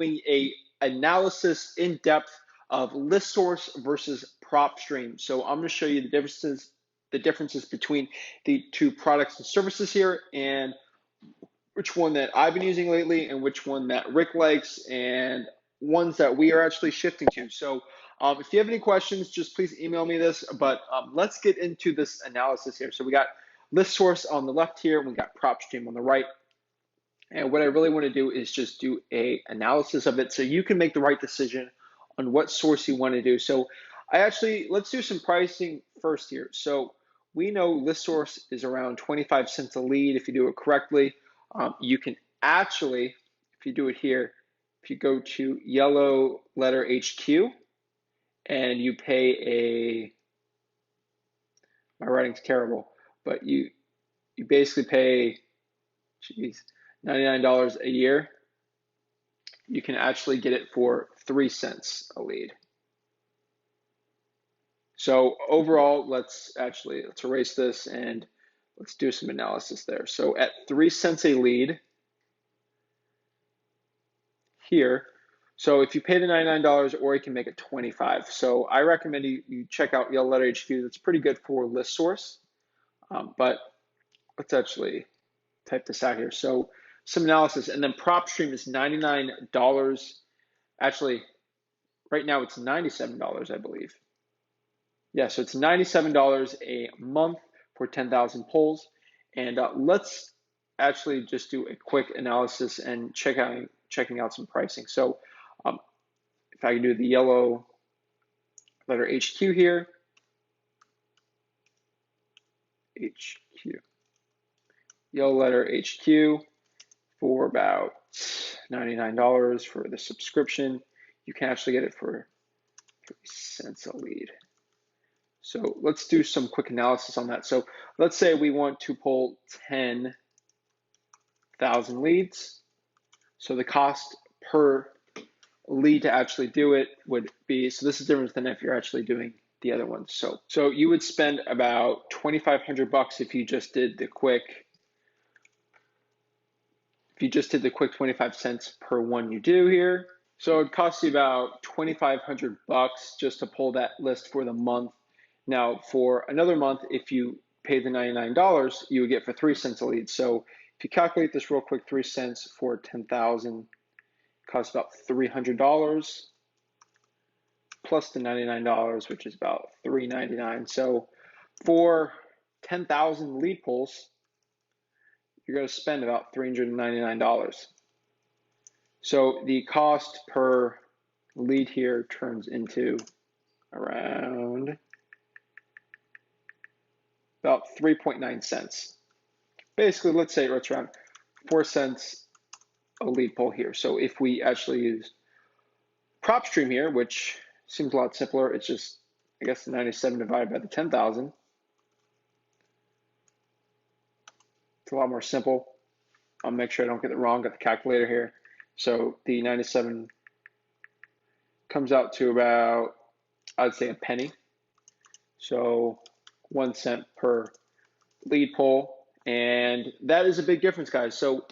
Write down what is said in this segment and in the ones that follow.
doing a analysis in depth of Listsource versus PropStream. So I'm going to show you the differences between the two products and services here, and which one that I've been using lately and which one that Rick likes, and ones that we are actually shifting to. So if you have any questions, just please email me this, but let's get into this analysis here. So we got Listsource on the left here, and we got PropStream on the right. And what I really want to do is just do a analysis of it so you can make the right decision on what source you want to do. So let's do some pricing first here. So we know Listsource is around 25 cents a lead if you do it correctly. You can actually, if you do it here, if you go to Yellow Letter HQ and you pay my writing's terrible, but you basically pay, $99 a year, you can actually get it for 3 cents a lead. So overall, let's erase this and let's do some analysis there. So at 3 cents a lead here, so if you pay the $99, or you can make it 25. So I recommend you check out Yellow Letter HQ. That's pretty good for Listsource. But let's actually type this out here. So some analysis, and then PropStream is $99. Actually, right now it's $97, I believe. Yeah, so it's $97 a month for 10,000 polls. And let's actually just do a quick analysis and checking out some pricing. So if I can do the Yellow Letter HQ here, Yellow Letter HQ for about $99 for the subscription. You can actually get it for 3 cents a lead. So let's do some quick analysis on that. So let's say we want to pull 10,000 leads. So the cost per lead to actually do it would be, so this is different than if you're actually doing the other ones. So you would spend about $2,500 if you just did the quick 25 cents per one you do here. So it costs you about $2,500 just to pull that list for the month. Now for another month, if you pay the $99, you would get for 3 cents a lead. So if you calculate this real quick, 3 cents for 10,000 costs about $300 plus the $99, which is about $399. So for 10,000 lead pulls, you're going to spend about $399. So the cost per lead here turns into around about 3.9 cents. Basically, let's say it's around 4 cents a lead pull here. So if we actually use PropStream here, which seems a lot simpler, it's just, I guess, the 97 divided by the 10,000. It's a lot more simple. I'll make sure I don't get it wrong, got the calculator here. So the 97 comes out to about, I'd say, a penny. So 1 cent per lead pull. And that is a big difference, guys. So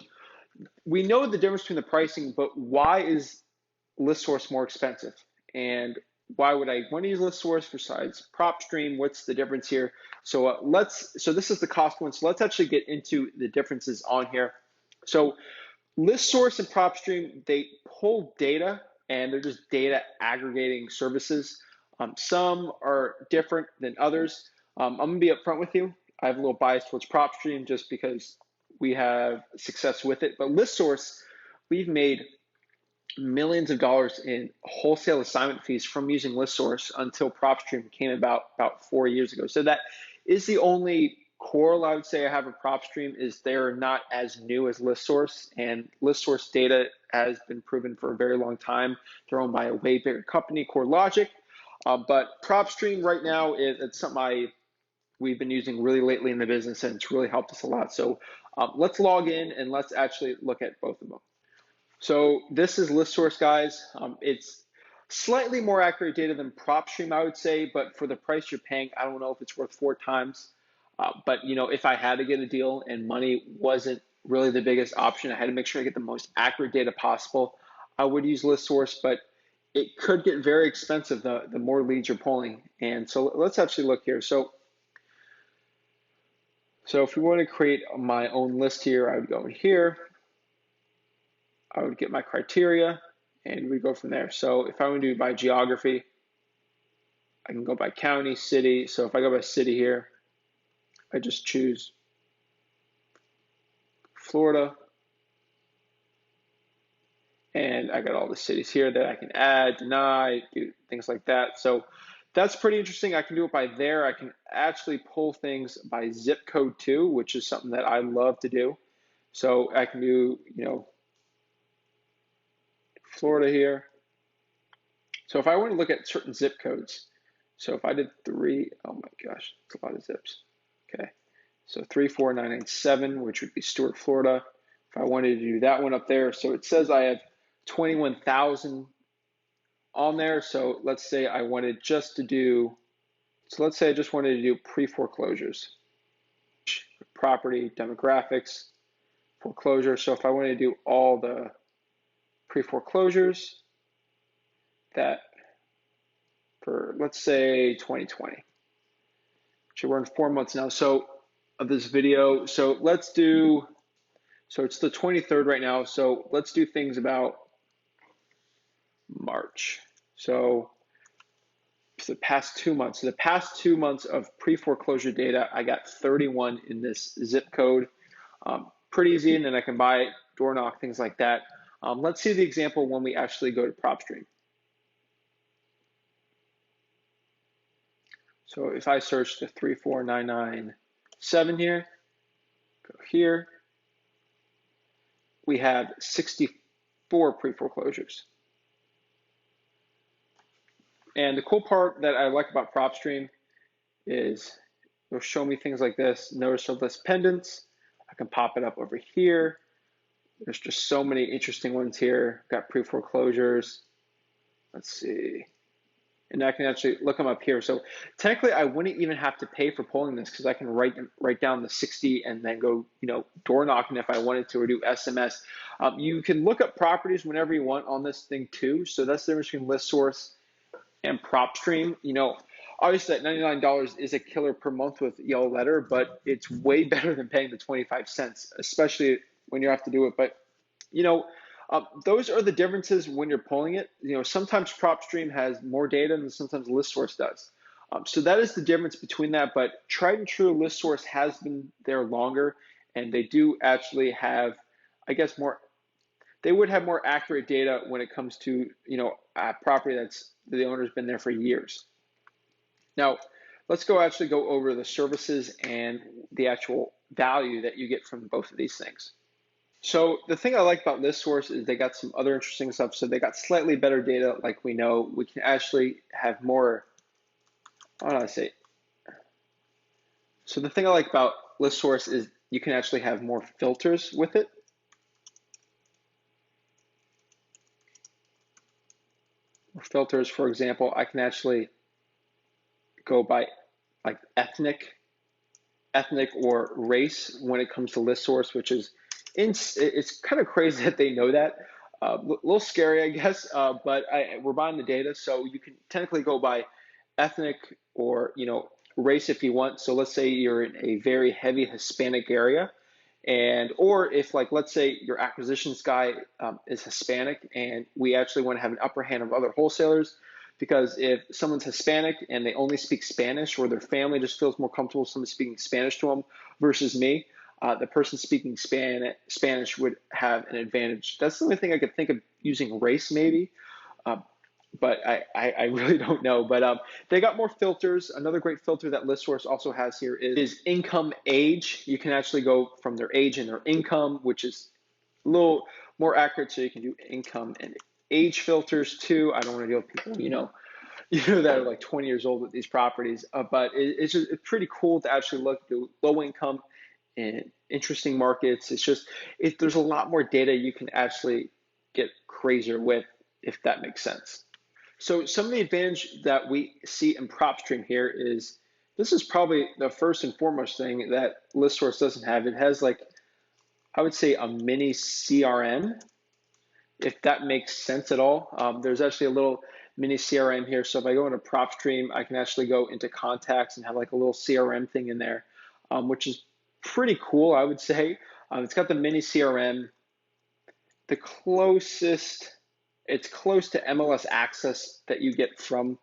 we know the difference between the pricing, but why is Listsource more expensive? And why would I want to use Listsource besides PropStream? What's the difference here? So so this is the cost one. So let's actually get into the differences on here. So Listsource and PropStream, they pull data, and they're just data aggregating services. Some are different than others. I'm gonna be upfront with you. I have a little bias towards PropStream just because we have success with it. But Listsource, we've made millions of dollars in wholesale assignment fees from using Listsource until PropStream came about 4 years ago. So that is the only quarrel I would say I have with PropStream, is they're not as new as Listsource, and Listsource data has been proven for a very long time. They're owned by a way bigger company, CoreLogic. But PropStream right now, it's something we've been using really lately in the business, and it's really helped us a lot. So let's log in and let's actually look at both of them. So this is Listsource, guys. It's slightly more accurate data than PropStream, I would say, but for the price you're paying, I don't know if it's worth 4 times. But if I had to get a deal and money wasn't really the biggest option, I had to make sure I get the most accurate data possible. I would use Listsource, but it could get very expensive the more leads you're pulling. And so let's actually look here. So if we want to create my own list here, I would go in here. I would get my criteria, and we go from there. So if I want to do by geography, I can go by county, city. So if I go by city here, I just choose Florida. And I got all the cities here that I can add, deny, do things like that. So that's pretty interesting. I can do it by there. I can actually pull things by zip code too, which is something that I love to do. So I can do, Florida here. So if I want to look at certain zip codes, so if I did 3, oh my gosh, it's a lot of zips. Okay, so 34997, which would be Stuart, Florida. If I wanted to do that one up there, so it says I have 21,000 on there. So let's say I wanted just to do, so let's say I just wanted to do pre-foreclosures, property, demographics, foreclosure. So if I wanted to do all the pre-foreclosures that for, let's say 2020, so we're in 4 months now. So of this video, so let's do, so it's the 23rd right now. So let's do things about March. So the past 2 months. So the past 2 months of pre-foreclosure data, I got 31 in this zip code. Pretty easy, and then I can buy it, door knock, things like that. Let's see the example when we actually go to PropStream. So if I search the 34997 here, go here, we have 64 pre-foreclosures. And the cool part that I like about PropStream is it'll show me things like this. Notice of list pendants. I can pop it up over here. There's just so many interesting ones here. Got pre-foreclosures. Let's see. And I can actually look them up here. So technically, I wouldn't even have to pay for pulling this because I can write down the 60 and then go, door knocking if I wanted to, or do SMS. You can look up properties whenever you want on this thing too. So that's the difference between Listsource and PropStream. Obviously that $99 is a killer per month with Yellow Letter, but it's way better than paying the 25 cents, especially when you have to do it. But those are the differences when you're pulling it. Sometimes PropStream has more data than sometimes Listsource does. So that is the difference between that. But tried and true Listsource has been there longer, and they do actually have, I guess, they would have more accurate data when it comes to a property that's the owner's been there for years. Now, let's actually go over the services and the actual value that you get from both of these things. So the thing I like about Listsource is they got some other interesting stuff. So they got slightly better data, like we know. We can actually have more, how do I say? So the thing I like about Listsource is you can actually have more filters with it. Filters, for example, I can actually go by like ethnic or race when it comes to Listsource, which is it's kind of crazy that they know that. A little scary, I guess, but we're buying the data, so you can technically go by ethnic or race if you want. So let's say you're in a very heavy Hispanic area, or if let's say your acquisitions guy is Hispanic, and we actually want to have an upper hand of other wholesalers. Because if someone's Hispanic and they only speak Spanish, or their family just feels more comfortable with someone speaking Spanish to them versus me, the person speaking Spanish would have an advantage. That's the only thing I could think of using race maybe, but I really don't know. But they got more filters. Another great filter that Listsource also has here is income age. You can actually go from their age and their income, which is a little more accurate, so you can do income and age filters too. I don't want to deal with people, that are like 20 years old with these properties, but it's pretty cool to actually look at low income and interesting markets. There's a lot more data you can actually get crazier with, if that makes sense. So some of the advantage that we see in PropStream here is, this is probably the first and foremost thing that Listsource doesn't have. It has I would say a mini CRM if that makes sense at all. There's actually a little mini CRM here. So if I go into PropStream, I can actually go into contacts and have like a little CRM thing in there, which is pretty cool, I would say. It's got the mini CRM. The closest, it's close to MLS access that you get from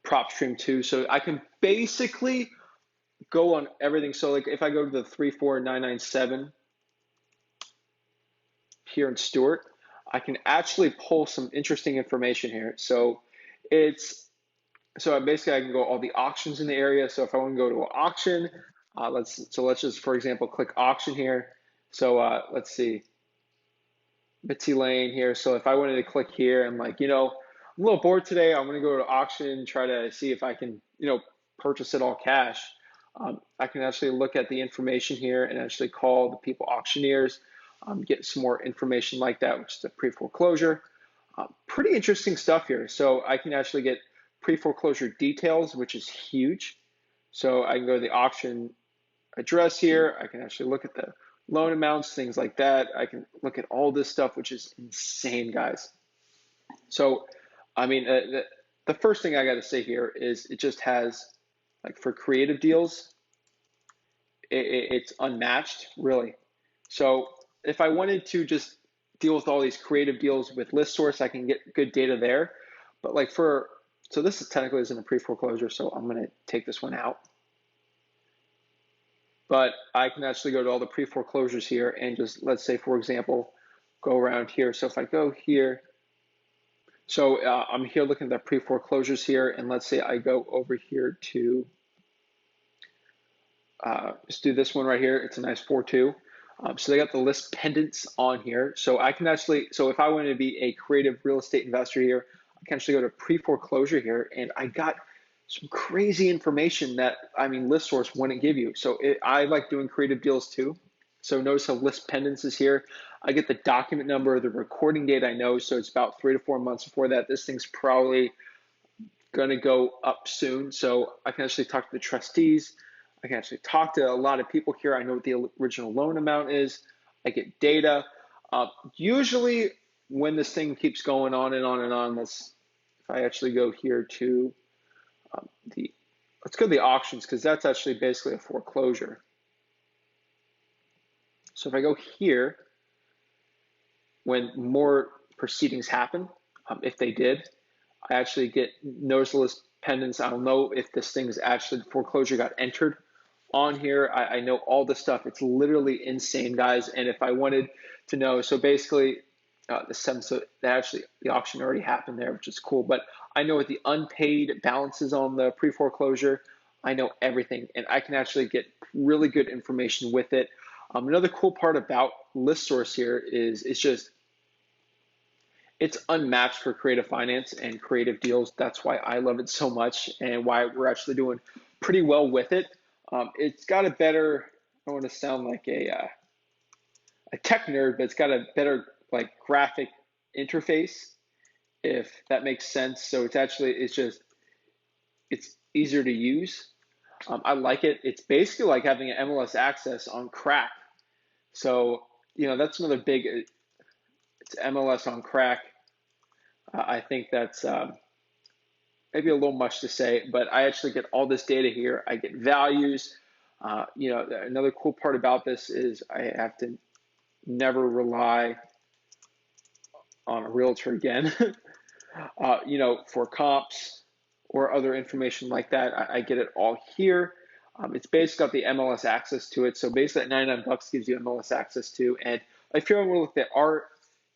PropStream 2. So I can basically go on everything. So like if I go to the 34997 here in Stewart, I can actually pull some interesting information here. So basically I can go all the auctions in the area. So if I want to go to an auction, let's just, for example, click auction here. So let's see, Bitsy Lane here. So if I wanted to click here, I'm like, I'm a little bored today. I'm going to go to auction, try to see if I can, purchase it all cash. I can actually look at the information here and actually call the people auctioneers, get some more information like that, which is a pre-foreclosure. Pretty interesting stuff here. So I can actually get pre-foreclosure details, which is huge. So I can go to the auction address here. I can actually look at the loan amounts, things like that. I can look at all this stuff, which is insane, guys. So, I mean, the first thing I got to say here is it just has, like for creative deals, it's unmatched, really. So if I wanted to just deal with all these creative deals with Listsource, I can get good data there. But like so this is technically isn't a pre-foreclosure, so I'm going to take this one out. But I can actually go to all the pre-foreclosures here and just, let's say, for example, go around here. So if I go here, so I'm here looking at the pre-foreclosures here, and let's say I go over here to, let's do this one right here. It's a nice 4-2. So they got the list pendants on here. So I can actually, so if I wanted to be a creative real estate investor here, I can actually go to pre-foreclosure here, and I got some crazy information that, I mean, Listsource wouldn't give you. So I like doing creative deals too. So notice how list pendants is here. I get the document number, the recording date I know, so it's about 3 to 4 months before that. This thing's probably gonna go up soon. So I can actually talk to the trustees. I can actually talk to a lot of people here. I know what the original loan amount is. I get data. Usually when this thing keeps going on and on and on, if I actually go here to let's go to the auctions, because that's actually basically a foreclosure. So if I go here, when more proceedings happen, if they did, I actually get notice list pendants. I don't know if this thing is actually, the foreclosure got entered on here. I know all this stuff. It's literally insane, guys. And if I wanted to know, so basically so actually the auction already happened there, which is cool. But I know what the unpaid balances on the pre-foreclosure. I know everything, and I can actually get really good information with it. Another cool part about Listsource here is it's unmatched for creative finance and creative deals. That's why I love it so much, and why we're actually doing pretty well with it. It's got a better, I don't want to sound like a tech nerd, but it's got a better like graphic interface, if that makes sense. So it's easier to use. I like it. It's basically like having an MLS access on crack. So, that's another big, it's MLS on crack. I think that's maybe a little much to say, but I actually get all this data here. I get values. Another cool part about this is I have to never rely on a realtor again, for comps or other information like that. I get it all here. It's basically got the MLS access to it. So basically, at $99 gives you MLS access to. And if you ever want to look at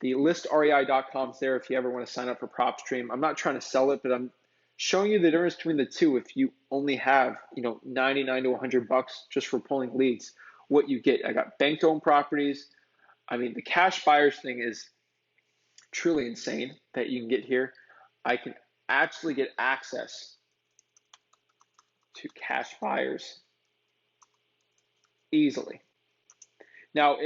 the listrei.com is there if you ever want to sign up for PropStream. I'm not trying to sell it, but I'm showing you the difference between the two. If you only have, $99 to $100 just for pulling leads, what you get. I got bank-owned properties. I mean, the cash buyers thing is truly insane that you can get here. I can actually get access to cash buyers easily. Now,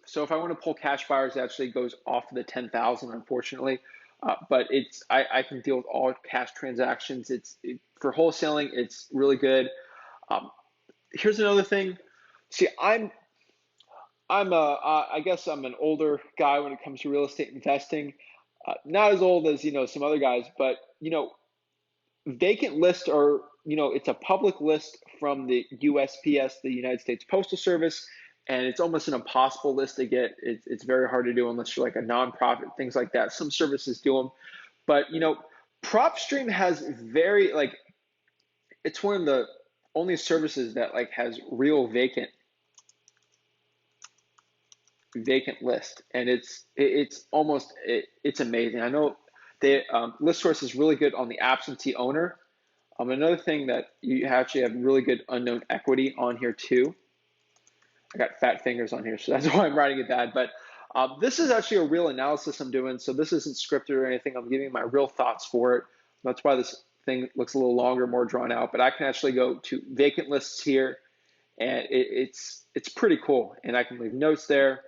so if I want to pull cash buyers, it actually goes off of the 10,000, unfortunately. But I can deal with all cash transactions. For wholesaling, it's really good. Here's another thing. See, I guess I'm an older guy when it comes to real estate investing. Not as old as, some other guys, but, vacant list are, it's a public list from the USPS, the United States Postal Service, and it's almost an impossible list to get. It's very hard to do unless you're like a nonprofit, things like that. Some services do them, but, PropStream has very, like, it's one of the only services that like has real vacant list, and it's amazing. I know they Listsource is really good on the absentee owner. Another thing that you actually have really good unknown equity on here too. I got fat fingers on here, so that's why I'm writing it bad. But this is actually a real analysis I'm doing, so this isn't scripted or anything. I'm giving my real thoughts for it. That's why this thing looks a little longer, more drawn out. But I can actually go to vacant lists here, and it's pretty cool. And I can leave notes there.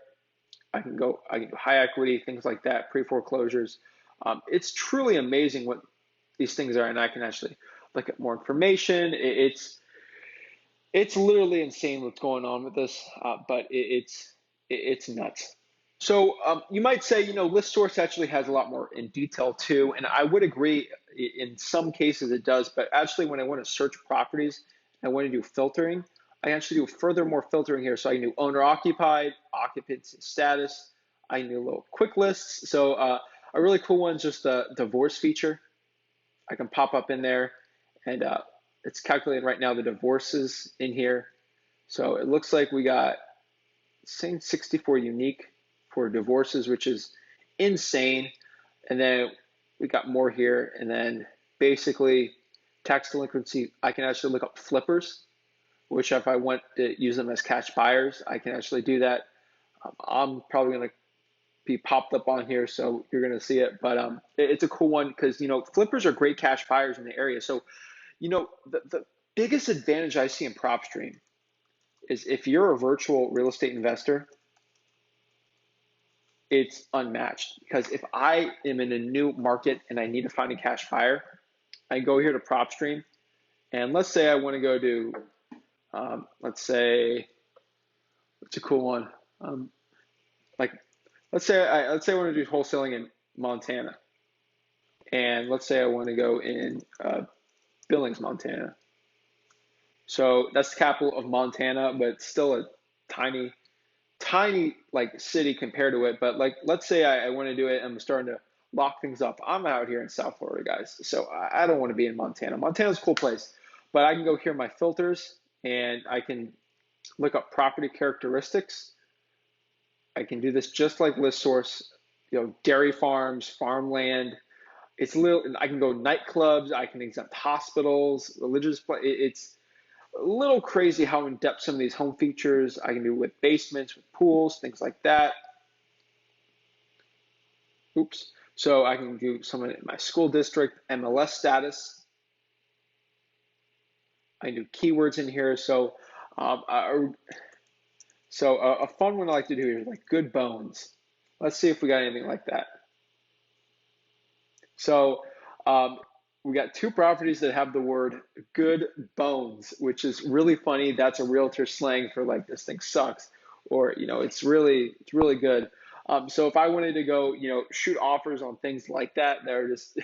I can do high equity, things like that, pre-foreclosures. It's truly amazing what these things are, and I can actually look at more information. It's literally insane what's going on with this, but it's nuts. So you might say, Listsource actually has a lot more in detail too, and I would agree. In some cases it does, but actually when I want to search properties, I want to do filtering. I actually do furthermore filtering here, so I can do owner occupied, occupancy status. I can do little quick lists. So a really cool one is just the divorce feature. I can pop up in there, and it's calculating right now the divorces in here. So it looks like we got same 64 unique for divorces, which is insane. And then we got more here, and then basically tax delinquency. I can actually look up flippers, which if I want to use them as cash buyers, I can actually do that. I'm probably going to be popped up on here, so you're going to see it. But it's a cool one because, flippers are great cash buyers in the area. So, the biggest advantage I see in PropStream is if you're a virtual real estate investor, it's unmatched. Because if I am in a new market and I need to find a cash buyer, I go here to PropStream, and let's say I want to go to, let's say, it's a cool one. Like, let's say I want to do wholesaling in Montana, and let's say I want to go in Billings, Montana. So that's the capital of Montana, but it's still a tiny like city compared to it. But like, let's say I want to do it, and I'm starting to lock things up. I'm out here in South Florida, guys, so I don't want to be in Montana. Montana's a cool place, but I can go here in my filters, and I can look up property characteristics. I can do this just like Listsource, dairy farms, farmland. It's little. I can go nightclubs. I can exempt hospitals, religious. It's a little crazy how in depth some of these home features I can do with basements, with pools, things like that. Oops. So I can do some in my school district, MLS status. I can do keywords in here. So a fun one I like to do here is like good bones. Let's see if we got anything like that. So we got two properties that have the word good bones, which is really funny. That's a realtor slang for like this thing sucks, or it's really good. So if I wanted to go, shoot offers on things like that, they're just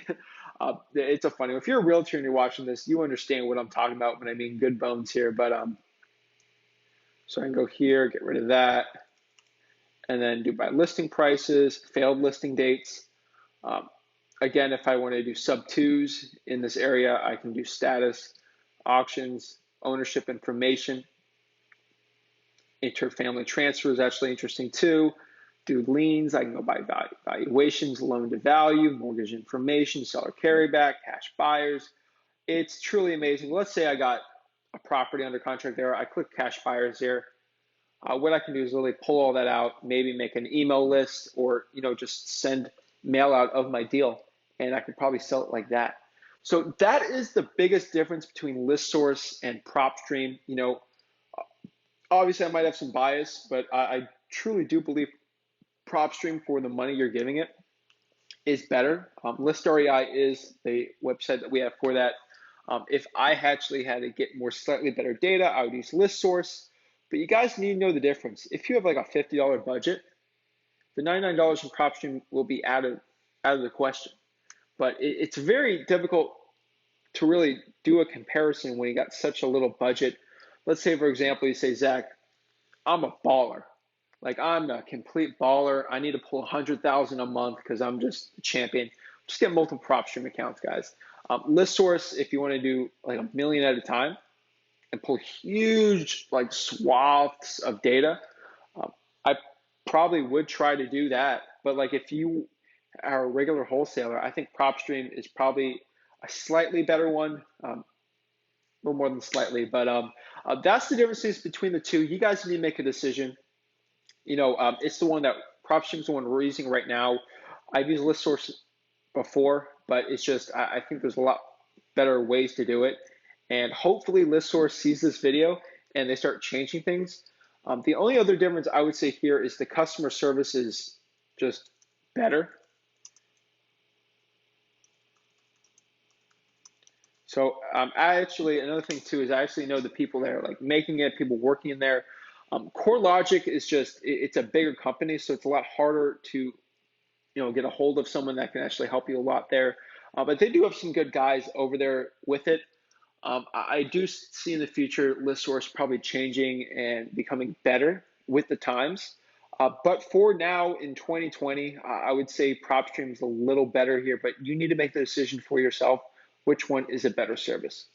it's a funny one. If you're a realtor and you're watching this, you understand what I'm talking about when I mean good bones here. But so I can go here, get rid of that, and then do by listing prices, failed listing dates. Again, if I want to do sub twos in this area, I can do status, auctions, ownership information. Interfamily transfer is actually interesting too. Do liens, I can go by valuations, loan to value, mortgage information, seller carryback, cash buyers. It's truly amazing. Let's say I got a property under contract there. I click cash buyers here. What I can do is really pull all that out, maybe make an email list, or just send mail out of my deal, and I could probably sell it like that. So that is the biggest difference between Listsource and PropStream. Obviously I might have some bias, but I truly do believe PropStream, for the money you're giving it, is better. List.rei is the website that we have for that. If I actually had to get more slightly better data, I would use Listsource. But you guys need to know the difference. If you have like a $50 budget, the $99 in PropStream will be out of the question. But it's very difficult to really do a comparison when you got such a little budget. Let's say, for example, you say, Zach, I'm a baller. Like I'm a complete baller. I need to pull 100,000 a month because I'm just a champion. Just get multiple PropStream accounts, guys. Listsource, if you want to do like a million at a time and pull huge like swaths of data, I probably would try to do that. But like if you are a regular wholesaler, I think PropStream is probably a slightly better one. A little more than slightly, but that's the differences between the two. You guys need to make a decision. It's the one that PropStream's the one we're using right now. I've used Listsource before, but it's just I think there's a lot better ways to do it. And hopefully Listsource sees this video and they start changing things. The only other difference I would say here is the customer service is just better. So another thing too is I actually know the people there, like making it, people working in there. CoreLogic is just it's a bigger company, so it's a lot harder to get a hold of someone that can actually help you a lot there. But they do have some good guys over there with it. I do see in the future Listsource probably changing and becoming better with the times. But for now in 2020, I would say PropStream is a little better here, but you need to make the decision for yourself which one is a better service.